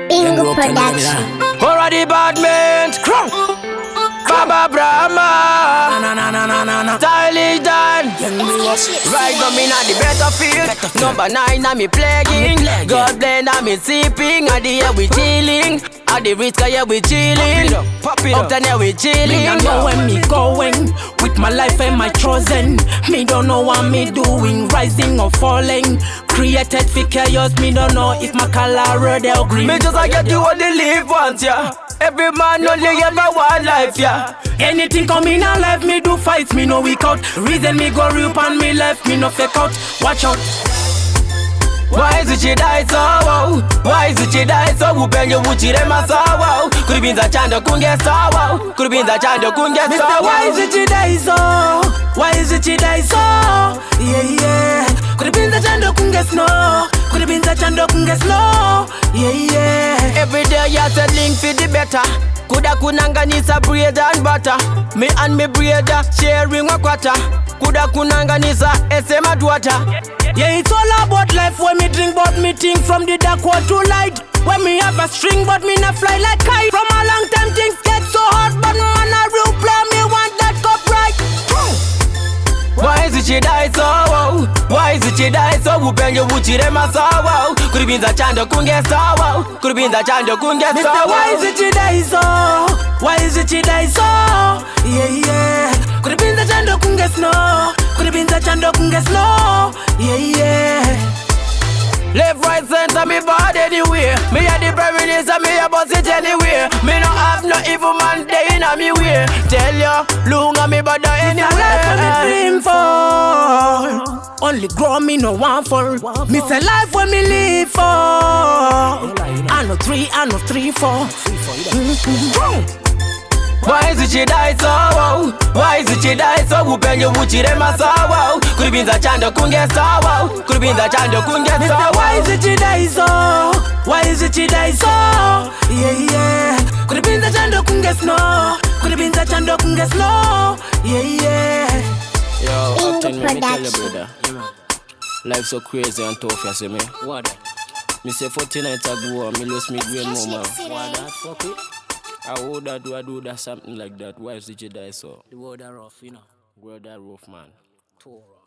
Bingu production. Already bad man, Baba Brahma, stylish done. Right now me not the battlefield. Number 9 I'm me playing. God blend I'm me sipping. At the air we chilling. At the risk yeah we chilling. Octane yeah we chilling. Me don't know where me going with my life and my chosen. Me don't know what me doing, rising or falling. Created for chaos, me don't know if my color red or green. Me just I get you what they live once, yeah. Every man only ever one life, yeah. Anything come in our life, me do fights, me no weak out. Reason me go real and me left, me no fake out. Watch out. Why is Zvichidaiso? Why is Zvichidaiso? Upenye uchirema sawa. Kuribinza chando kunge sawa. Kuribinza chando kunge sawa. Why is Zvichidaiso? Why is Zvichidaiso? Yeah, yeah. Kuribinza chando kunge snow. Kuribinza chando kunge slow. Yeah, yeah. Every day you settling for the better. Kuda kunanganisa bread and butter. Me and me brother sharing a quarter. Kuda kunanganisa esema daughter. Yeah, it's all about life. When me drink, but me think from the dark what to light. When me have a string, but me not fly like kite. From a long time things get so hard, but man a real play. Me want that cup right. Why is Zvichidaiso? Why is Zvichidaiso? Upenye uchirema sawa. Kuribinza chando kunge sawa. Kuribinza chando kunge sawa. Why is Zvichidaiso? Why is Zvichidaiso? Yeah, yeah. Kuribinza chando kunge snow. Kuribinza chando kunge slow. Yeah, yeah. Left, right, center, me bad anywhere. Me a the prime minister, me a boss it anywhere. Me no have no evil man day in a me way. Tell ya, lunga me bada anywhere. Dream for only grow me no one for. Me say life when me live for. I know 3, I know 3, 4. Why is Zvichidaiso? Why is Zvichidaiso? Upenye uchirema sawa. Kuribinza chando kunge sawa. Kuribinza chando kunge sawa. Why is Zvichidaiso? Why is Zvichidaiso? Yeah, yeah. Kuribinza chando kunge snow. Kuribinza chando kunge slow. Yeah, yeah. Yo, Bingu Octane, me tell you, production. brother. Life so crazy and tough, you see me. What? Me say 40 nights ago, me lost me brain more, man. What that fuck it? I would I do that something like that. Why is Zvichidaiso? The word are rough, you know. Word that rough, man. Too rough.